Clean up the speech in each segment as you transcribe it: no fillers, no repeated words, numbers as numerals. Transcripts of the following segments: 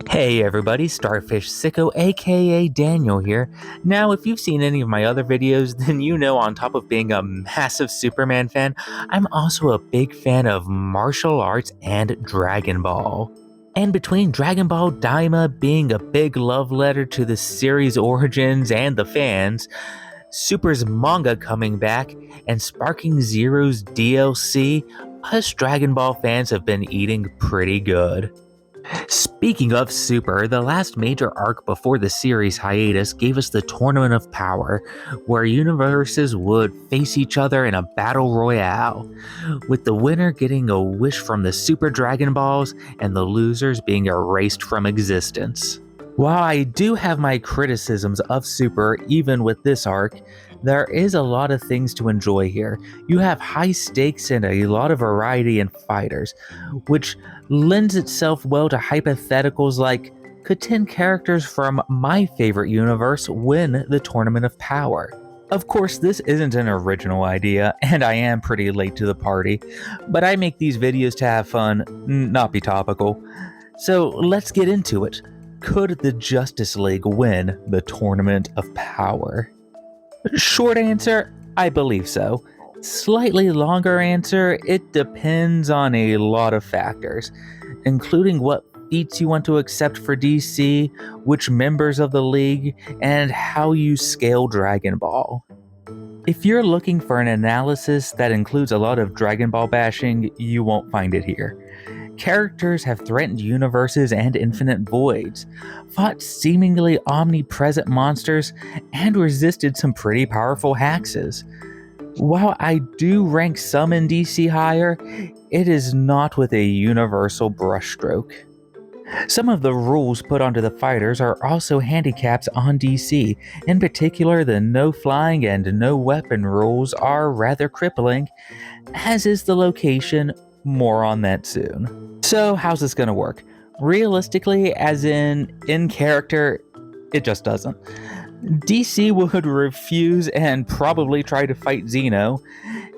Hey everybody, Starfish Sicko aka Daniel here. Now, if you've seen any of my other videos, then you know on top of being a massive Superman fan, I'm also a big fan of martial arts and Dragon Ball. And between Dragon Ball Daima being a big love letter to the series' origins and the fans, Super's manga coming back, and Sparking Zero's DLC, us Dragon Ball fans have been eating pretty good. Speaking of Super, the last major arc before the series hiatus gave us the Tournament of Power, where universes would face each other in a battle royale, with the winner getting a wish from the Super Dragon Balls and the losers being erased from existence. While I do have my criticisms of Super even with this arc, there is a lot of things to enjoy here. You have high stakes and a lot of variety in fighters, which lends itself well to hypotheticals like, could 10 characters from my favorite universe win the Tournament of Power? Of course, this isn't an original idea, and I am pretty late to the party, but I make these videos to have fun, not be topical. So let's get into it. Could the Justice League win the Tournament of Power? Short answer, I believe so. Slightly longer answer, it depends on a lot of factors, including what feats you want to accept for DC, which members of the league, and how you scale Dragon Ball. If you're looking for an analysis that includes a lot of Dragon Ball bashing, you won't find it here. Characters have threatened universes and infinite voids, fought seemingly omnipresent monsters, and resisted some pretty powerful hexes. While I do rank some in DC higher, it is not with a universal brushstroke. Some of the rules put onto the fighters are also handicaps on DC. In particular, the no flying and no weapon rules are rather crippling, as is the location. More on that soon. So how's this gonna work? Realistically, as in character, it just doesn't. DC would refuse and probably try to fight Zeno.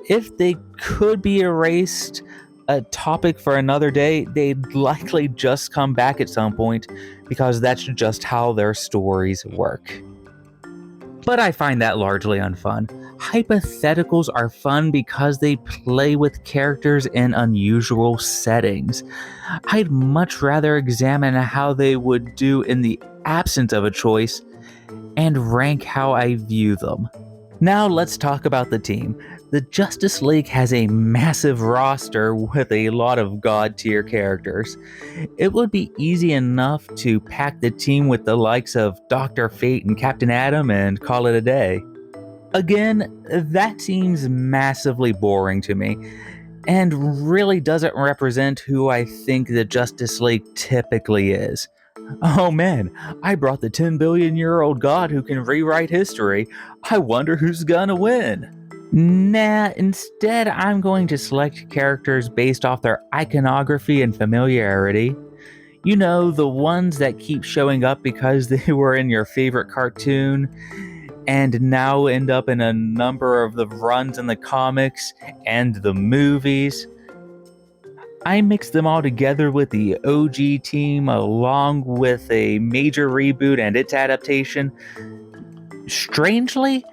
If they could be erased, a topic for another day, they'd likely just come back at some point because that's just how their stories work. But I find that largely unfun. Hypotheticals are fun because they play with characters in unusual settings. I'd much rather examine how they would do in the absence of a choice and rank how I view them. Now let's talk about the team. The Justice League has a massive roster with a lot of god-tier characters. It would be easy enough to pack the team with the likes of Dr. Fate and Captain Atom and call it a day. Again, that seems massively boring to me, and really doesn't represent who I think the Justice League typically is. Oh man, I brought the 10 billion year old god who can rewrite history. I wonder who's gonna win. Nah, instead I'm going to select characters based off their iconography and familiarity. You know, the ones that keep showing up because they were in your favorite cartoon, and now end up in a number of the runs in the comics and the movies. I mixed them all together with the OG team along with a major reboot and its adaptation. Strangely,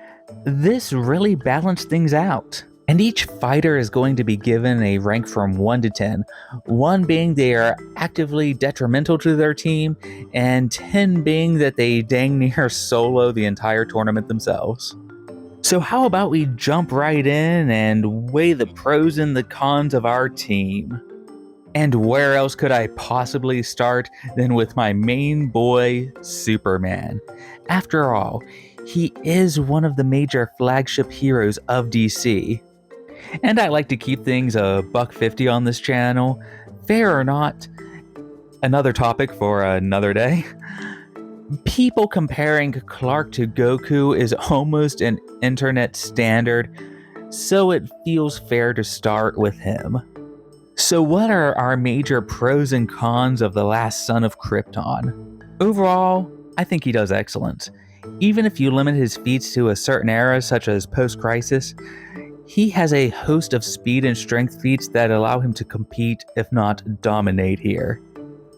this really balanced things out. And each fighter is going to be given a rank from 1 to 10, 1 being they are actively detrimental to their team, and 10 being that they dang near solo the entire tournament themselves. So how about we jump right in and weigh the pros and the cons of our team? And where else could I possibly start than with my main boy, Superman? After all, he is one of the major flagship heroes of DC. And I like to keep things $150 on this channel. Fair or not, another topic for another day. People comparing Clark to Goku is almost an internet standard, so it feels fair to start with him. So what are our major pros and cons of the last son of Krypton? Overall, I think he does excellent. Even if you limit his feats to a certain era such as post-crisis, he has a host of speed and strength feats that allow him to compete, if not dominate here.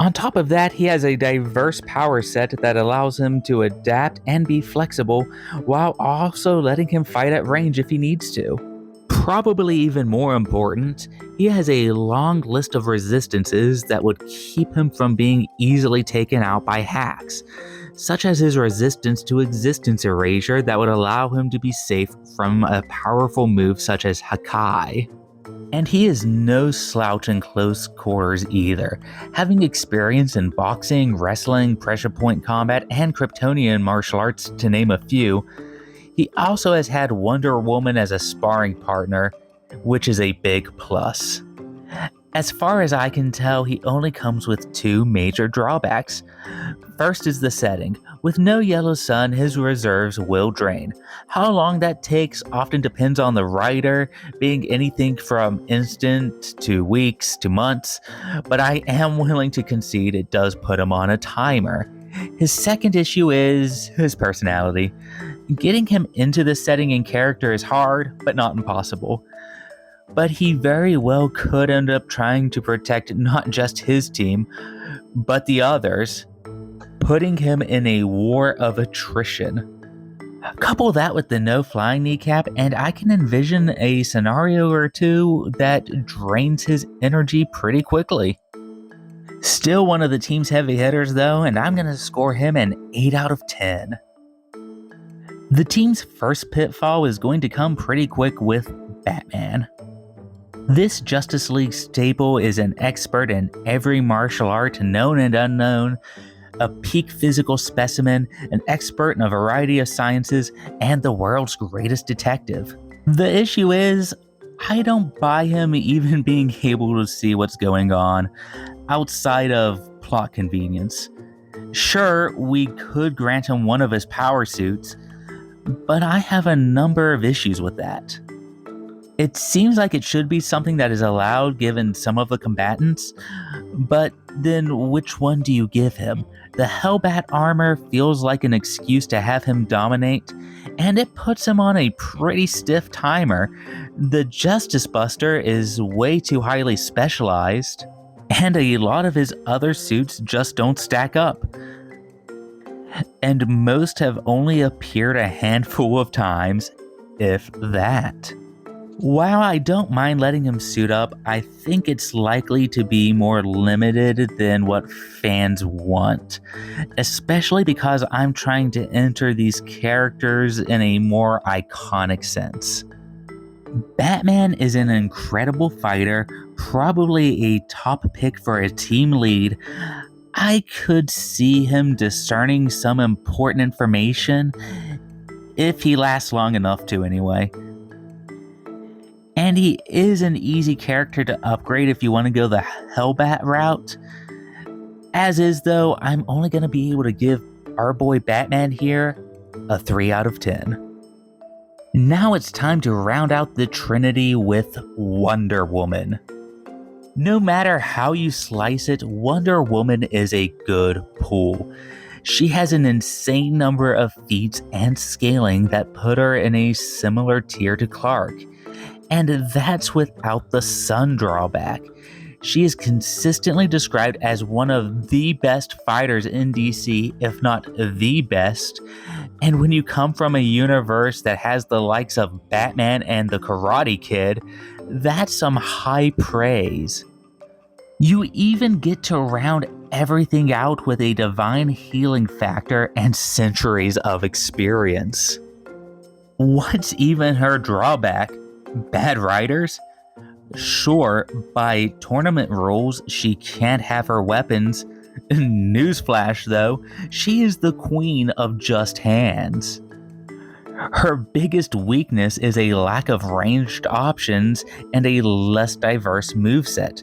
On top of that, he has a diverse power set that allows him to adapt and be flexible while also letting him fight at range if he needs to. Probably even more important, he has a long list of resistances that would keep him from being easily taken out by hacks, such as his resistance to existence erasure that would allow him to be safe from a powerful move such as Hakai. And he is no slouch in close quarters either, having experience in boxing, wrestling, pressure point combat, and Kryptonian martial arts to name a few. He also has had Wonder Woman as a sparring partner, which is a big plus. As far as I can tell, he only comes with two major drawbacks. First is the setting. With no yellow sun, his reserves will drain. How long that takes often depends on the writer, being anything from instant to weeks to months, but I am willing to concede it does put him on a timer. His second issue is his personality. Getting him into this setting and character is hard, but not impossible. But he very well could end up trying to protect not just his team, but the others, putting him in a war of attrition. Couple that with the no flying kneecap, and I can envision a scenario or two that drains his energy pretty quickly. Still one of the team's heavy hitters though, and I'm going to score him an 8 out of 10. The team's first pitfall is going to come pretty quick with Batman. This Justice League staple is an expert in every martial art known and unknown, a peak physical specimen, an expert in a variety of sciences, and the world's greatest detective. The issue is, I don't buy him even being able to see what's going on, outside of plot convenience. Sure, we could grant him one of his power suits, but I have a number of issues with that. It seems like it should be something that is allowed given some of the combatants, but then which one do you give him? The Hellbat armor feels like an excuse to have him dominate, and it puts him on a pretty stiff timer. The Justice Buster is way too highly specialized, and a lot of his other suits just don't stack up. And most have only appeared a handful of times, if that. While I don't mind letting him suit up, I think it's likely to be more limited than what fans want, especially because I'm trying to enter these characters in a more iconic sense. Batman is an incredible fighter, probably a top pick for a team lead. I could see him discerning some important information, if he lasts long enough to anyway. And he is an easy character to upgrade if you want to go the Hellbat route. As is though, I'm only going to be able to give our boy Batman here a 3 out of 10. Now it's time to round out the trinity with Wonder Woman. No matter how you slice it, Wonder Woman is a good pull. She has an insane number of feats and scaling that put her in a similar tier to Clark. And that's without the sun drawback. She is consistently described as one of the best fighters in DC, if not the best. And when you come from a universe that has the likes of Batman and the Karate Kid, that's some high praise. You even get to round everything out with a divine healing factor and centuries of experience. What's even her drawback? Bad writers? Sure, by tournament rules, she can't have her weapons. Newsflash though, she is the queen of just hands. Her biggest weakness is a lack of ranged options and a less diverse moveset.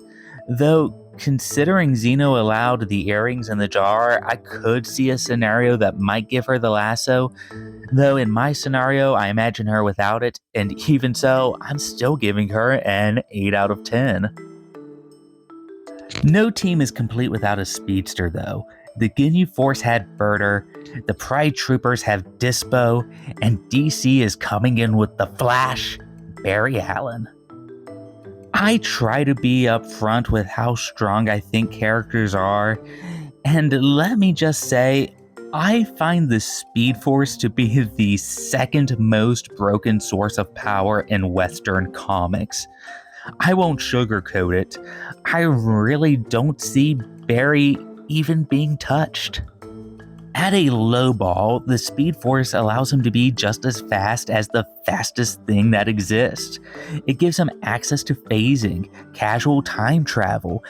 Though, considering Xeno allowed the earrings in the jar, I could see a scenario that might give her the lasso. Though in my scenario, I imagine her without it, and even so, I'm still giving her an 8 out of 10. No team is complete without a speedster though. The Ginyu Force had Birder, the Pride Troopers have Dispo, and DC is coming in with the Flash, Barry Allen. I try to be upfront with how strong I think characters are, and let me just say, I find the Speed Force to be the second most broken source of power in Western comics. I won't sugarcoat it. I really don't see Barry even being touched. At a low ball, the Speed Force allows him to be just as fast as the fastest thing that exists. It gives him access to phasing, casual time travel,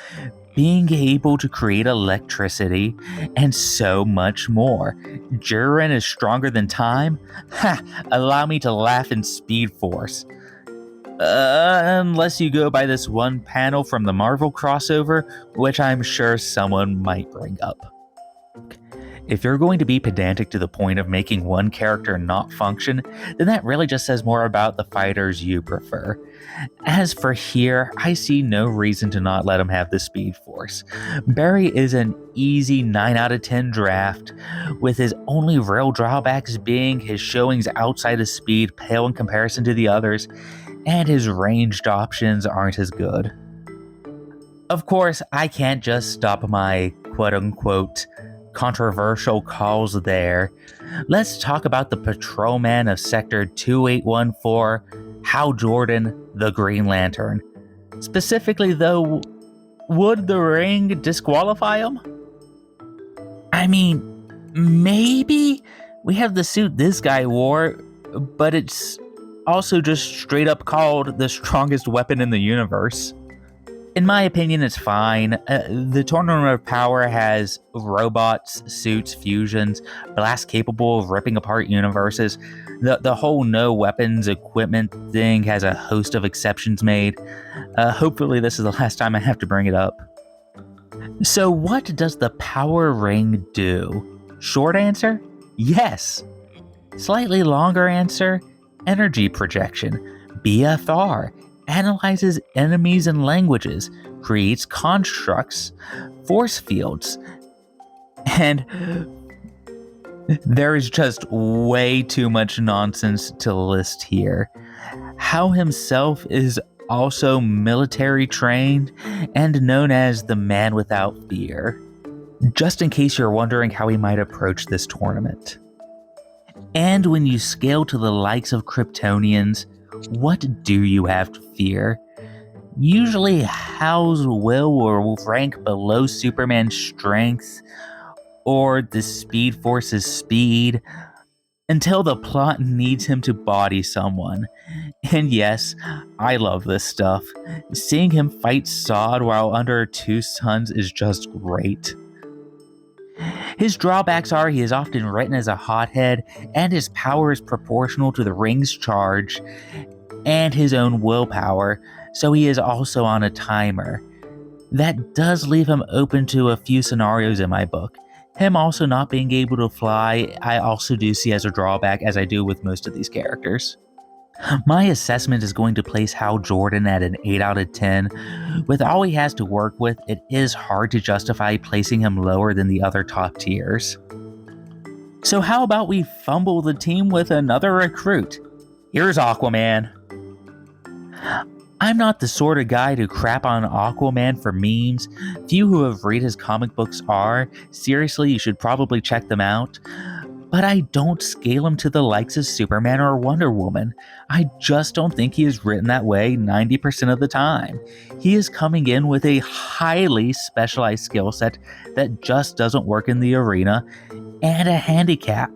being able to create electricity, and so much more. Jiren is stronger than time? Ha! Allow me to laugh in Speed Force. Unless you go by this one panel from the Marvel crossover, which I'm sure someone might bring up. If you're going to be pedantic to the point of making one character not function, then that really just says more about the fighters you prefer. As for here, I see no reason to not let him have the Speed Force. Barry is an easy 9 out of 10 draft, with his only real drawbacks being his showings outside of speed pale in comparison to the others, and his ranged options aren't as good. Of course, I can't just stop my quote-unquote controversial calls there. Let's talk about the patrolman of Sector 2814, Hal Jordan, the Green Lantern. Specifically though, would the ring disqualify him? I mean, maybe we have the suit this guy wore, but it's also just straight up called the strongest weapon in the universe. In my opinion, it's fine. The Tournament of Power has robots, suits, fusions, blasts capable of ripping apart universes. The whole no weapons equipment thing has a host of exceptions made. Hopefully this is the last time I have to bring it up. So what does the Power Ring do? Short answer? Yes. Slightly longer answer? Energy projection. BFR. Analyzes enemies and languages, creates constructs, force fields, and there is just way too much nonsense to list here. Hal himself is also military trained and known as the Man Without Fear, just in case you're wondering how he might approach this tournament. And when you scale to the likes of Kryptonians, what do you have to fear? Usually Hal's will rank below Superman's strength or the Speed Force's speed until the plot needs him to body someone. And yes, I love this stuff. Seeing him fight Zod while under two suns is just great. His drawbacks are he is often written as a hothead, and his power is proportional to the ring's charge and his own willpower, so he is also on a timer. That does leave him open to a few scenarios in my book. Him also not being able to fly, I also do see as a drawback, as I do with most of these characters. My assessment is going to place Hal Jordan at an 8 out of 10. With all he has to work with, it is hard to justify placing him lower than the other top tiers. So how about we fumble the team with another recruit? Here's Aquaman. I'm not the sort of guy to crap on Aquaman for memes. Few who have read his comic books are. Seriously, you should probably check them out. But I don't scale him to the likes of Superman or Wonder Woman. I just don't think he is written that way 90% of the time. He is coming in with a highly specialized skill set that just doesn't work in the arena, and a handicap.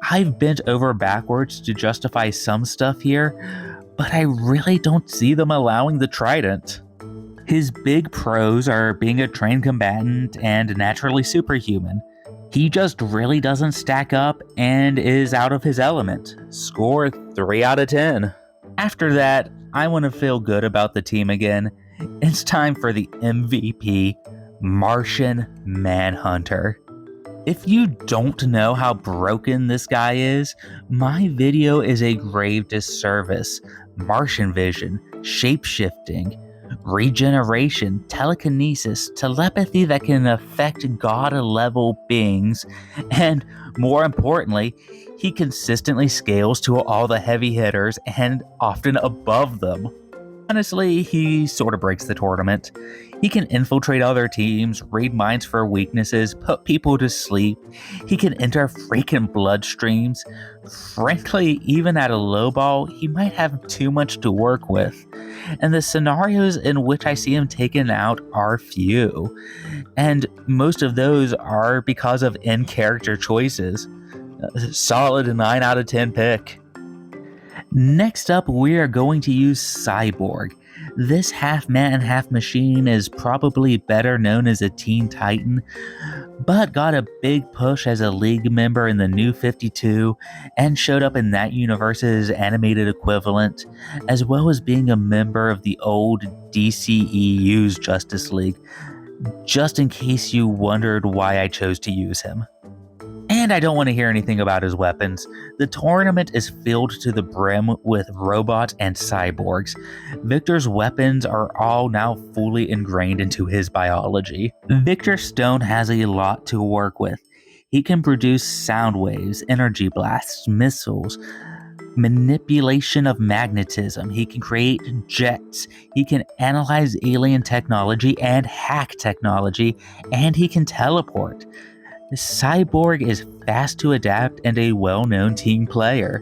I've bent over backwards to justify some stuff here, but I really don't see them allowing the trident. His big pros are being a trained combatant and naturally superhuman. He just really doesn't stack up and is out of his element. Score 3 out of 10. After that, I want to feel good about the team again. It's time for the MVP, Martian Manhunter. If you don't know how broken this guy is, my video is a grave disservice. Martian vision, shape-shifting, regeneration, telekinesis, telepathy that can affect god-level beings, and more importantly, he consistently scales to all the heavy hitters and often above them. Honestly, he sort of breaks the tournament. He can infiltrate other teams, read minds for weaknesses, put people to sleep. He can enter freaking bloodstreams. Frankly, even at a low ball, he might have too much to work with. And the scenarios in which I see him taken out are few. And most of those are because of in-character choices. Solid 9 out of 10 pick. Next up, we are going to use Cyborg. This half man, half machine is probably better known as a Teen Titan, but got a big push as a League member in the New 52 and showed up in that universe's animated equivalent, as well as being a member of the old DCEU's Justice League, just in case you wondered why I chose to use him. And I don't want to hear anything about his weapons. The tournament is filled to the brim with robots and cyborgs. Victor's weapons are all now fully ingrained into his biology. Victor Stone has a lot to work with. He can produce sound waves, energy blasts, missiles, manipulation of magnetism. He can create jets. He can analyze alien technology and hack technology, and he can teleport. Cyborg is fast to adapt and a well-known team player.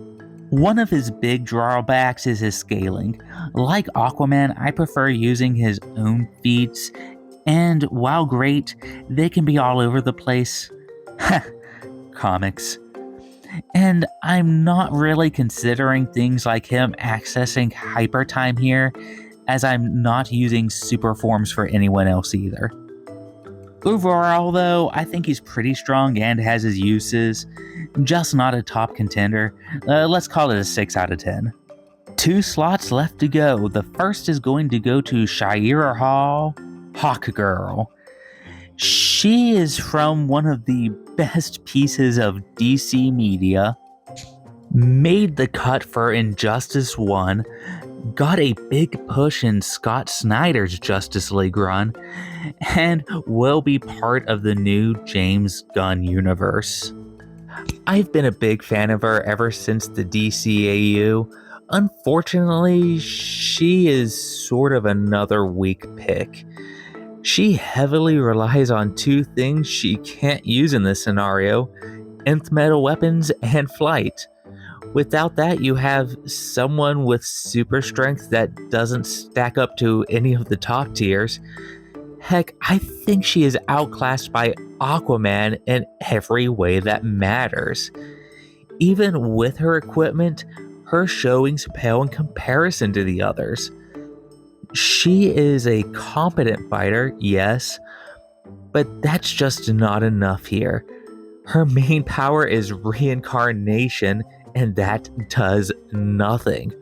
One of his big drawbacks is his scaling. Like Aquaman, I prefer using his own feats, and while great, they can be all over the place. Comics. And I'm not really considering things like him accessing hyper time here, as I'm not using super forms for anyone else either. Overall, though, I think he's pretty strong and has his uses, just not a top contender. Let's call it a 6 out of 10. 2 slots left to go. The first is going to go to Shira Hall, Hawkgirl. She is from one of the best pieces of DC media, made the cut for Injustice 1, got a big push in Scott Snyder's Justice League run, and will be part of the new James Gunn universe. I've been a big fan of her ever since the DCAU. Unfortunately, she is sort of another weak pick. She heavily relies on 2 things she can't use in this scenario: nth metal weapons and flight. Without that, you have someone with super strength that doesn't stack up to any of the top tiers. Heck, I think she is outclassed by Aquaman in every way that matters. Even with her equipment, her showings pale in comparison to the others. She is a competent fighter, yes, but that's just not enough here. Her main power is reincarnation, and that does nothing.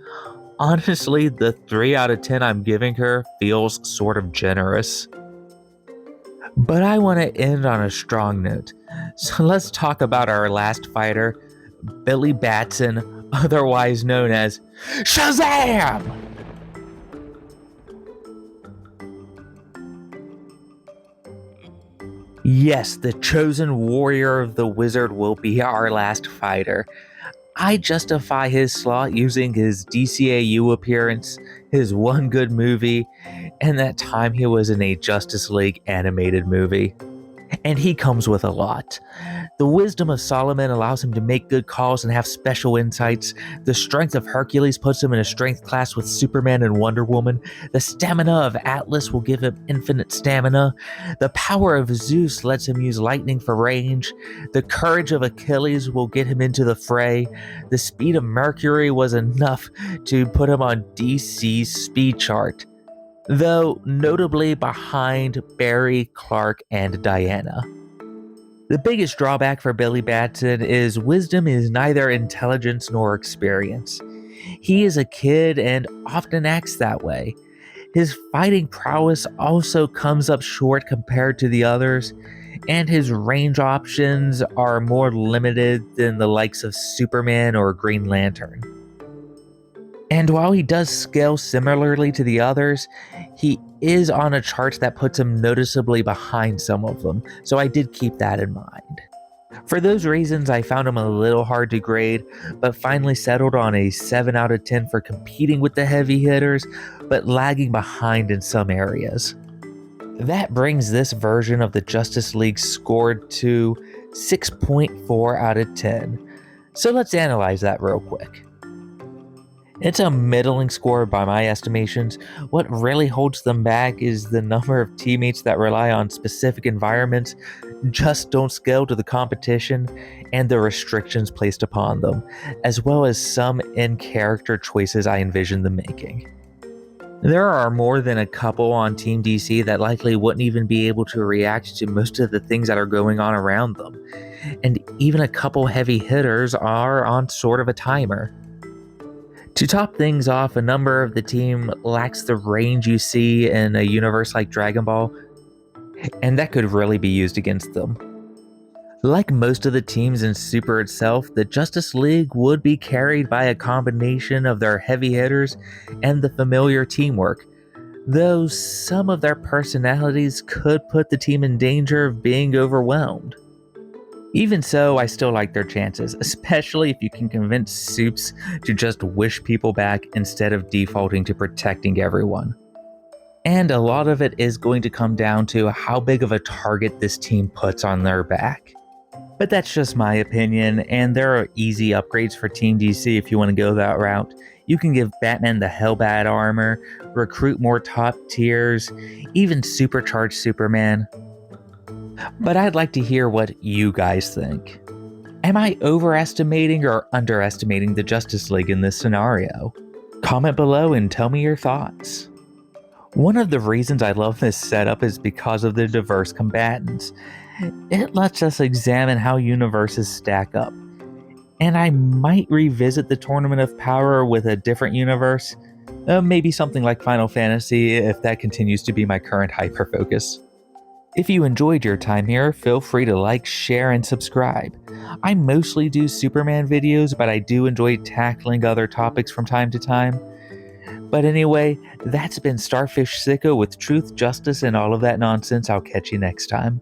Honestly, the 3 out of 10 I'm giving her feels sort of generous. But I want to end on a strong note, so let's talk about our last fighter, Billy Batson, otherwise known as Shazam! Yes, the chosen warrior of the wizard will be our last fighter. I justify his slot using his DCAU appearance, his one good movie, and that time he was in a Justice League animated movie. And he comes with a lot. The wisdom of Solomon allows him to make good calls and have special insights. The strength of Hercules puts him in a strength class with Superman and Wonder Woman. The stamina of Atlas will give him infinite stamina. The power of Zeus lets him use lightning for range. The courage of Achilles will get him into the fray. The speed of Mercury was enough to put him on DC's speed chart, though notably behind Barry, Clark, and Diana. The biggest drawback for Billy Batson is wisdom is neither intelligence nor experience. He is a kid and often acts that way. His fighting prowess also comes up short compared to the others, and his range options are more limited than the likes of Superman or Green Lantern. And while he does scale similarly to the others, he is on a chart that puts him noticeably behind some of them, so I did keep that in mind. For those reasons, I found him a little hard to grade, but finally settled on a 7 out of 10 for competing with the heavy hitters, but lagging behind in some areas. That brings this version of the Justice League scored to 6.4 out of 10. So let's analyze that real quick. It's a middling score by my estimations. What really holds them back is the number of teammates that rely on specific environments, just don't scale to the competition, and the restrictions placed upon them, as well as some in-character choices I envision them making. There are more than a couple on Team DC that likely wouldn't even be able to react to most of the things that are going on around them, and even a couple heavy hitters are on sort of a timer. To top things off, a number of the team lacks the range you see in a universe like Dragon Ball, and that could really be used against them. Like most of the teams in Super itself, the Justice League would be carried by a combination of their heavy hitters and the familiar teamwork, though some of their personalities could put the team in danger of being overwhelmed. Even so, I still like their chances, especially if you can convince Supes to just wish people back instead of defaulting to protecting everyone. And a lot of it is going to come down to how big of a target this team puts on their back. But that's just my opinion, and there are easy upgrades for Team DC if you want to go that route. You can give Batman the Hellbat armor, recruit more top tiers, even supercharge Superman. But I'd like to hear what you guys think. Am I overestimating or underestimating the Justice League in this scenario? Comment below and tell me your thoughts. One of the reasons I love this setup is because of the diverse combatants. It lets us examine how universes stack up. And I might revisit the Tournament of Power with a different universe, maybe something like Final Fantasy if that continues to be my current hyper-focus. If you enjoyed your time here, feel free to like, share, and subscribe. I mostly do Superman videos, but I do enjoy tackling other topics from time to time. But anyway, that's been Starfish Sicko with truth, justice, and all of that nonsense. I'll catch you next time.